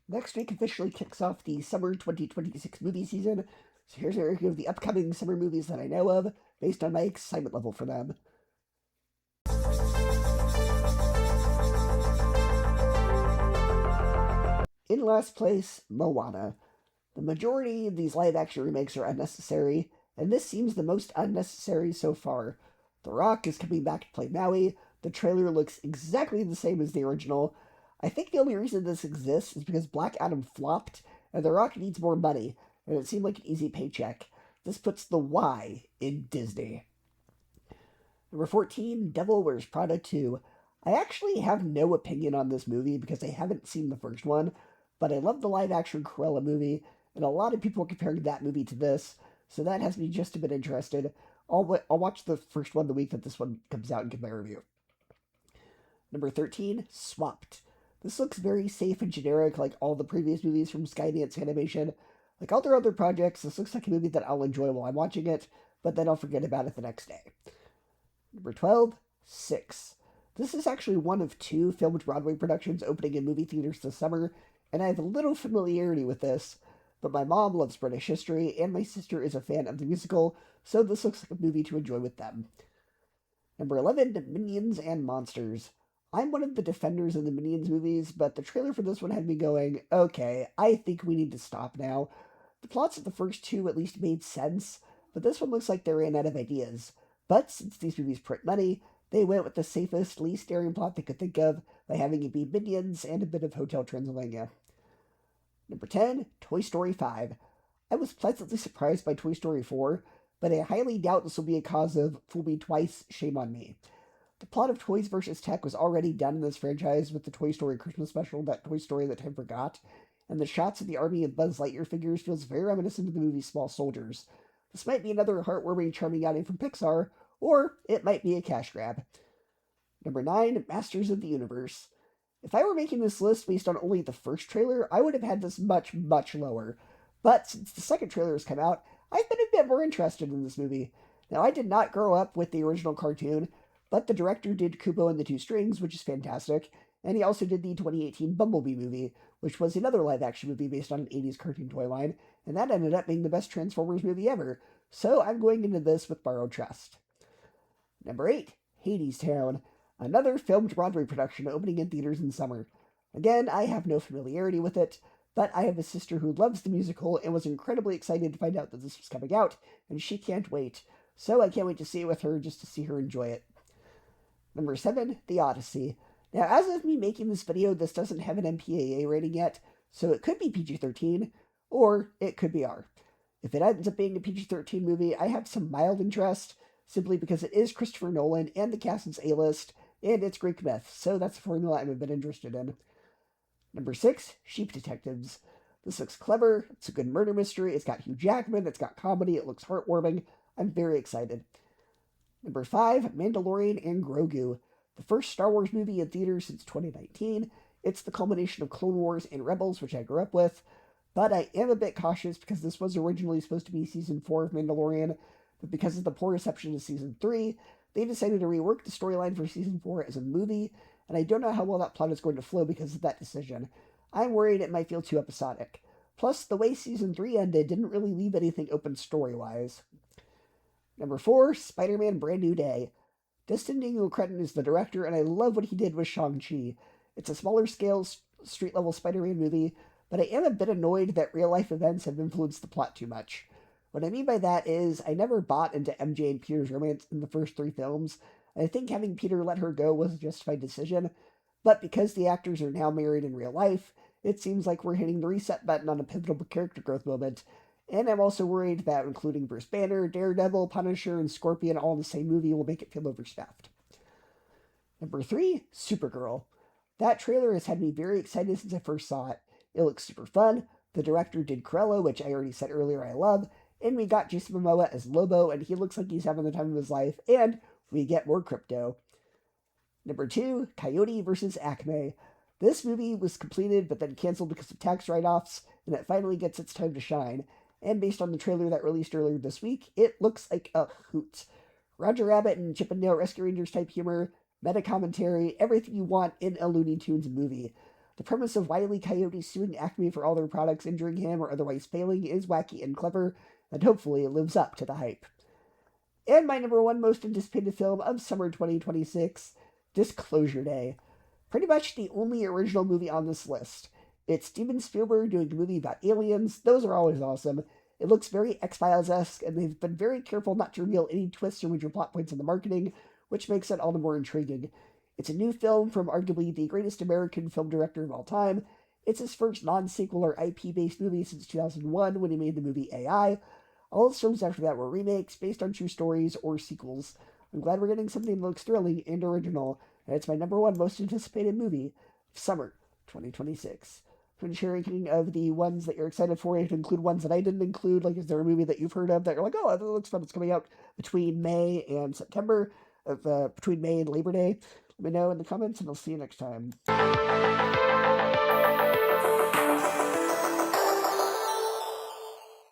Next week officially kicks off the summer 2026 movie season, so here's a review of the upcoming summer movies that I know of, based on my excitement level for them. In last place, Moana. The majority of these live-action remakes are unnecessary, and this seems the most unnecessary so far. The Rock is coming back to play Maui, the trailer looks exactly the same as the original. I think the only reason this exists is because Black Adam flopped, and The Rock needs more money, and it seemed like an easy paycheck. This puts the Y in Disney. Number 14, Devil Wears Prada 2. I actually have no opinion on this movie because I haven't seen the first one, but I love the live action Cruella movie, and a lot of people are comparing that movie to this, so that has me just a bit interested. I'll watch the first one the week that this one comes out and give my review. Number 13, Swapped. This looks very safe and generic like all the previous movies from Skydance Animation. Like all their other projects, this looks like a movie that I'll enjoy while I'm watching it, but then I'll forget about it the next day. Number 12, Six. This is actually one of two filmed Broadway productions opening in movie theaters this summer, and I have a little familiarity with this, but my mom loves British history, and my sister is a fan of the musical, so this looks like a movie to enjoy with them. Number 11, Minions and Monsters. I'm one of the defenders of the Minions movies, but the trailer for this one had me going, okay, I think we need to stop now. The plots of the first two at least made sense, but this one looks like they ran out of ideas. But since these movies print money, they went with the safest, least daring plot they could think of by having it be Minions and a bit of Hotel Transylvania. Number 10, Toy Story 5. I was pleasantly surprised by Toy Story 4, but I highly doubt this will be a cause of fool me twice, shame on me. The plot of Toys vs. Tech was already done in this franchise with the Toy Story Christmas special, that Toy Story That Time Forgot, and the shots of the army of Buzz Lightyear figures feels very reminiscent of the movie Small Soldiers. This might be another heartwarming, charming outing from Pixar, or it might be a cash grab. Number 9, Masters of the Universe. If I were making this list based on only the first trailer, I would have had this much, much lower. But since the second trailer has come out, I've been a bit more interested in this movie. Now, I did not grow up with the original cartoon, but the director did Kubo and the Two Strings, which is fantastic, and he also did the 2018 Bumblebee movie, which was another live-action movie based on an 80s cartoon toy line, and that ended up being the best Transformers movie ever, so I'm going into this with borrowed trust. Number 8, Hadestown, another filmed Broadway production opening in theaters in summer. Again, I have no familiarity with it, but I have a sister who loves the musical and was incredibly excited to find out that this was coming out, and she can't wait. So I can't wait to see it with her just to see her enjoy it. Number 7, The Odyssey. Now, as of me making this video, this doesn't have an MPAA rating yet, so it could be PG-13, or it could be R. If it ends up being a PG-13 movie, I have some mild interest, simply because it is Christopher Nolan, and the cast is A-list, and it's Greek myth, so that's a formula I'm a bit interested in. Number 6, Sheep Detectives. This looks clever, it's a good murder mystery, it's got Hugh Jackman, it's got comedy, it looks heartwarming. I'm very excited. Number 5, Mandalorian and Grogu. The first Star Wars movie in theaters since 2019. It's the culmination of Clone Wars and Rebels, which I grew up with. But I am a bit cautious because this was originally supposed to be Season 4 of Mandalorian, but because of the poor reception to Season 3, they decided to rework the storyline for Season 4 as a movie, and I don't know how well that plot is going to flow because of that decision. I'm worried it might feel too episodic. Plus, the way Season 3 ended didn't really leave anything open story-wise. Number 4, Spider-Man Brand New Day. Destin Daniel Cretton is the director, and I love what he did with Shang-Chi. It's a smaller scale, street-level Spider-Man movie, but I am a bit annoyed that real-life events have influenced the plot too much. What I mean by that is, I never bought into MJ and Peter's romance in the first 3 films, and I think having Peter let her go was a justified decision, but because the actors are now married in real life, it seems like we're hitting the reset button on a pivotal character growth moment, and I'm also worried that including Bruce Banner, Daredevil, Punisher, and Scorpion all in the same movie will make it feel overstuffed. Number 3, Supergirl. That trailer has had me very excited since I first saw it. It looks super fun. The director did Cruella, which I already said earlier I love, and we got Jason Momoa as Lobo, and he looks like he's having the time of his life, and we get more crypto. Number 2, Coyote vs. Acme. This movie was completed but then canceled because of tax write-offs, and it finally gets its time to shine. And based on the trailer that released earlier this week, it looks like a hoot. Roger Rabbit and Chip and Dale Rescue Rangers type humor, meta commentary, everything you want in a Looney Tunes movie. The premise of Wile E. Coyote suing Acme for all their products injuring him or otherwise failing is wacky and clever, and hopefully it lives up to the hype. And my number one most anticipated film of summer 2026, Disclosure Day. Pretty much the only original movie on this list. It's Steven Spielberg doing a movie about aliens. Those are always awesome. It looks very X-Files-esque, and they've been very careful not to reveal any twists or major plot points in the marketing, which makes it all the more intriguing. It's a new film from arguably the greatest American film director of all time. It's his first non-sequel or IP-based movie since 2001 when he made the movie AI. All his films after that were remakes based on true stories or sequels. I'm glad we're getting something that looks thrilling and original, and it's my number one most anticipated movie of summer 2026. I'm sharing of the ones that you're excited for, and to include ones that I didn't include. Like, is there a movie that you've heard of that you're like, oh, that looks fun? It's coming out between May and September, between May and Labor Day. Let me know in the comments, and I'll see you next time.